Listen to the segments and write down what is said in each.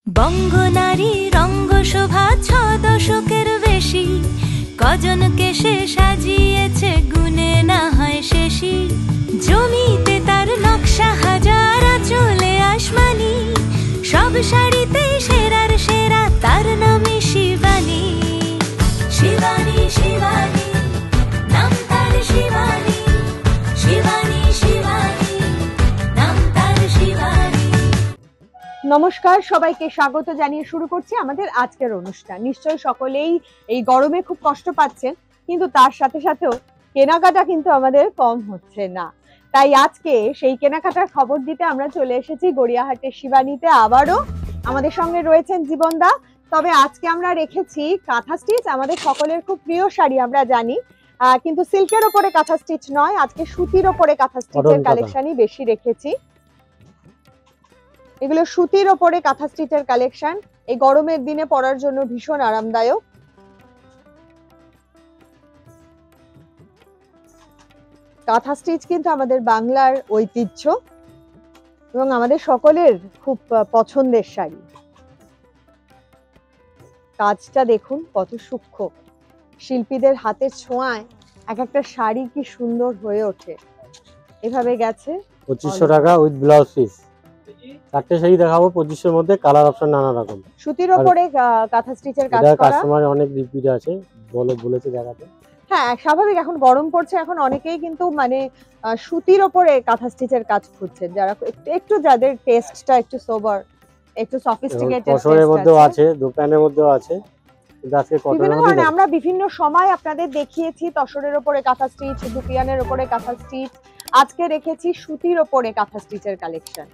বঙ্গনারী রঙ্গশোভা ৬ দশকের বেশি, কজনকে সে সাজিয়েছে গুণে না হয় শেষই। জমিতে তার নকশা হাজার, চলে আসমানি, সব শাড়িতে সেরার সেরা, তার নামে শিবানী। শিবানী শিবানী নাম তার, শিবানী শিবানী শিবানী নাম তার, শিবানী। নমস্কার, সবাইকে স্বাগত জানিয়ে শুরু করছি আমাদের আজকের অনুষ্ঠান। নিশ্চয়ই সকলেই এই গরমে খুব কষ্ট পাচ্ছেন, কিন্তু তার সাথে সাথেও কেনাকাটা কিন্তু আমাদের কম হচ্ছে না। তাই আজকে সেই কেনাকাটার খবর দিতে আমরা চলে এসেছি গড়িয়াহাটের শিবানীতে। আবারও আমাদের সঙ্গে রয়েছেন জীবনদা। তবে আজকে আমরা রেখেছি কাঁথা স্টিচ, আমাদের সকলের খুব প্রিয় শাড়ি আমরা জানি, কিন্তু সিল্কের ওপরে কাঁথা স্টিচ নয়, আজকে সুতির ওপরে কাঁথা স্টিচের কালেকশনই বেশি রেখেছি। এগুলো সুতির ওপরে কাঁথা স্টিচের কালেকশন, এই গরমের দিনে পরার জন্য ভীষণ আরামদায়ক। কাঁথা স্টিচ কিন্তু আমাদের বাংলার ঐতিহ্য এবং আমাদের সকলের খুব পছন্দের শাড়ি। কাজটা দেখুন কত সূক্ষ্ম, শিল্পীদের হাতের ছোঁয়ায় এক একটা শাড়ি কি সুন্দর হয়ে ওঠে। এভাবে গেছে 2500 টাকা উইথ ব্লাউজ পিস। চারটে শাড়ি দেখাবো 2500 এর মধ্যে, কালার অপশন নানা রকম। সুতির ওপরে কাঁথা স্টিচের কাজ করা। কাস্টমার অনেক রিপিট আছে, বলেছে দেখাতে। হ্যাঁ, স্বাভাবিক, এখন গরম পড়ছে, এখন অনেকেই কিন্তু মানে সুতির ওপরে কাঁথা স্টিচের কাজ খুঁজছেন, যারা একটু যাদের টেস্টটা একটু সোবার, একটু সফিস্টিকেটেড। কটনের মধ্যেও আছে, দোকানের মধ্যেও আছে, কিন্তু আজকে কটনের মধ্যে আমরা বিভিন্ন সময় আপনাদের দেখিয়েছি তসরের ওপরে কাঁথা স্টিচ, দুপিয়ানের ওপরে কাঁথা স্টিচ। আজকে রেখেছি সুতির ওপরে কাঁথা স্টিচের কালেকশন।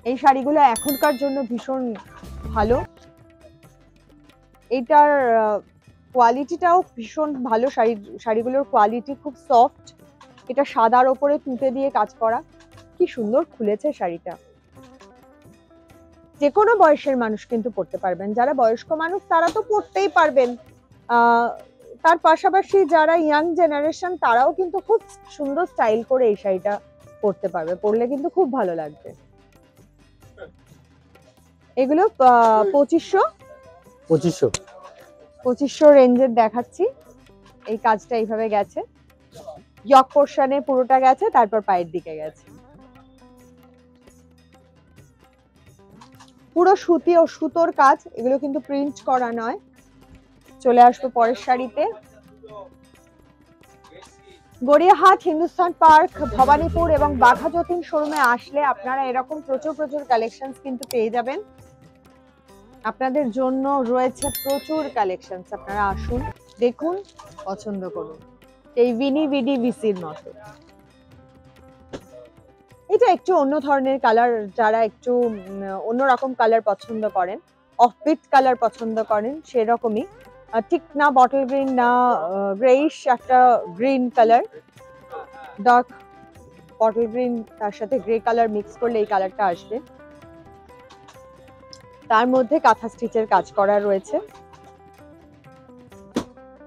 এই শাড়িগুলো এখনকার জন্য ভীষণ ভালো, এটার কোয়ালিটিটাও ভীষণ ভালো। শাড়িগুলোর কোয়ালিটি খুব সফট। এটা সাদার ওপরে তুঁতে দিয়ে কাজ করা, কি সুন্দর খুলেছে শাড়িটা। যে কোনো বয়সের মানুষ কিন্তু পরতে পারবেন, যারা বয়স্ক মানুষ তারা তো পরতেই পারবেন, তার পাশাপাশি যারা ইয়াং জেনারেশন তারাও কিন্তু খুব সুন্দর স্টাইল করে এই শাড়িটা পরতে পারবে, পরলে কিন্তু খুব ভালো লাগবে। এগুলো 2500 রেঞ্জের দেখাচ্ছি। এই কাজটা এইভাবে গেছে, ইয়ক পোরশনে পুরোটা গেছে, তারপর পায়ের দিকে গেছে। পুরো সুতি ও সুতোর কাজ, এগুলো কিন্তু প্রিন্ট করা নয়। চলে আসবো পরের শাড়িতে। গড়িয়াহাট, হিন্দুস্তান পার্ক, ভবানীপুর এবং বাঘা যতীন শোরুমে আসলে আপনারা এরকম প্রচুর কালেকশনস কিন্তু পেয়ে যাবেন। আপনাদের জন্য রয়েছে প্রচুর কালেকশনস, আপনারা আসুন, দেখুন, পছন্দ করুন। এই ভিনি ভিডি ভিসির মতো এটা একটু অন্য ধরনের কালার, যারা একটু অন্যরকম কালার পছন্দ করেন, অফবিট কালার পছন্দ করেন, সেরকমই। ঠিক না বটল গ্রিন না গ্রেইশ, একটা green colour, dark bottle green, তার সাথে গ্রে কালার মিক্স করলে এই কালারটা আসবে। তার মধ্যে কাঁথা স্টিচের কাজ করা রয়েছে,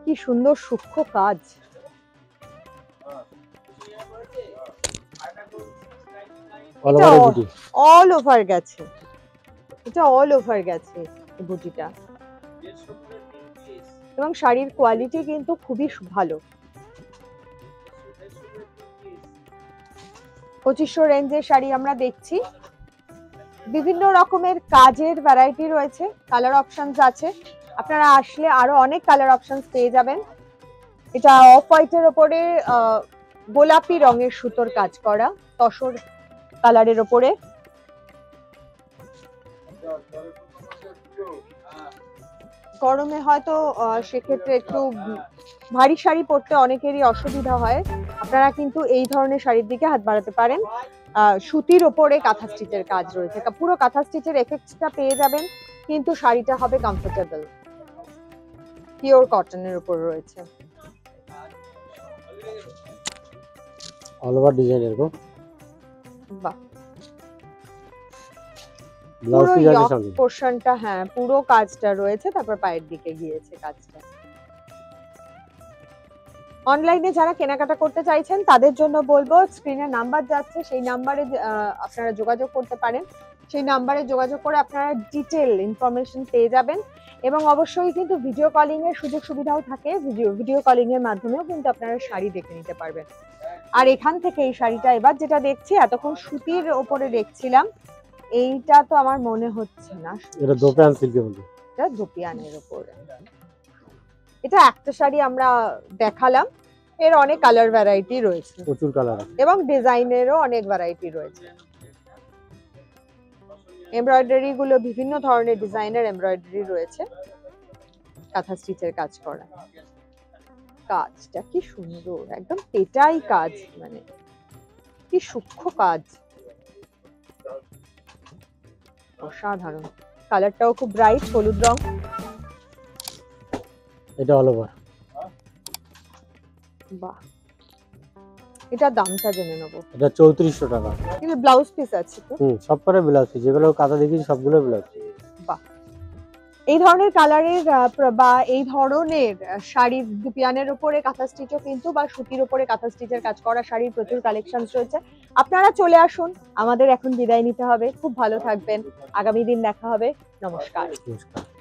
কি সুন্দর সূক্ষ্ম কাজ। অল ওভার গেছে, এটা অল ওভার গেছে বুটিটা, এবং শাড়ির কোয়ালিটি কিন্তু খুবই ভালো। 2500 রেঞ্জের শাড়ি আমরা দেখছি। বিভিন্ন রকমের কাজের ভ্যারাইটি রয়েছে, কালার অপশনস আছে, আপনারা আসলে আরো অনেক কালার অপশনস পেয়ে যাবেন। এটা অফ হোয়াইটের ওপরে গোলাপি রঙের সুতোর কাজ করা, তসর কালারের ওপরে। গরমে হয়তো সেক্ষেত্রে একটু ভারী শাড়ি পরতে অনেকেরই অসুবিধা হয়, আপনারা কিন্তু এই ধরনের শাড়ির দিকে হাত বাড়াতে পারেন। সুতির ওপরে কাঁথা স্টিচের কাজ রয়েছে, পুরো কাঁথা স্টিচের এফেক্টটা পেয়ে যাবেন, কিন্তু শাড়িটা হবে কমফোর্টেবল, পিওর কটনের উপর রয়েছে। অল ওভার ডিজাইন এরকম, বাহ, ব্লাউজ পিস আছে সঙ্গে, পোরশনটা হ্যাঁ পুরো কাজটা রয়েছে, তারপর পায়ের দিকে গিয়েছে কাজটা। অনলাইনে যারা কেনাকাটা করতে চাইছেন তাদের জন্য বলবো, স্ক্রিনে নাম্বার যাচ্ছে, সেই নাম্বারে আপনারা যোগাযোগ করতে পারেন। সেই নাম্বারে যোগাযোগ করে আপনারা ডিটেল ইনফরমেশন পেয়ে যাবেন। এবং অবশ্যই কিন্তু ভিডিও কলিং এর সুযোগ সুবিধাও থাকে, ভিডিও কলিং এর মাধ্যমেও কিন্তু আপনারা শাড়ি দেখে নিতে পারবেন। আর এখান থেকে এই শাড়িটা এবার যেটা দেখছি, এতক্ষণ সুতির ওপরে দেখছিলাম, এইটা তো আমার মনে হচ্ছে না, এটা দোপান সিল্কের মধ্যে, এটা ধুপিয়ানের উপরে। এটা একটা শাড়ি আমরা দেখালাম, এর অনেক কালার ভ্যারাইটি রয়েছে, প্রচুর কালার এবং ডিজাইনেরও অনেক ভ্যারাইটি রয়েছে। এমব্রয়ডারি গুলো বিভিন্ন ধরনের ডিজাইনের এমব্রয়ডারি রয়েছে, কাঁথা স্টিচের কাজ করা। কাজটা কি সুন্দর, একদম পেটাই কাজ, মানে কি সূক্ষ্ম কাজ, অসাধারণ। কালারটাও খুব ব্রাইট, হলুদ রং। এটা অল ওভার। বাহ, এটা দামটা জেনে নেবো। এটা 3400 টাকা। কিন্তু ব্লাউজ পিস আছে তো? সব করে ব্লাউজ পিস, যেগুলো কাঁথা দেখেছি সবগুলো ব্লাউজ পিস। বাহ, এই ধরনের কালারের বা এই ধরনের শাড়ির দুপিয়ানের উপরে কাঁথা স্টিচও কিন্তু, বা সুতির উপরে কাঁথা স্টিচের কাজ করা শাড়ির প্রচুর কালেকশন রয়েছে। আপনারা চলে আসুন। আমাদের এখন বিদায় নিতে হবে। খুব ভালো থাকবেন, আগামী দিন দেখা হবে। নমস্কার। নমস্কার।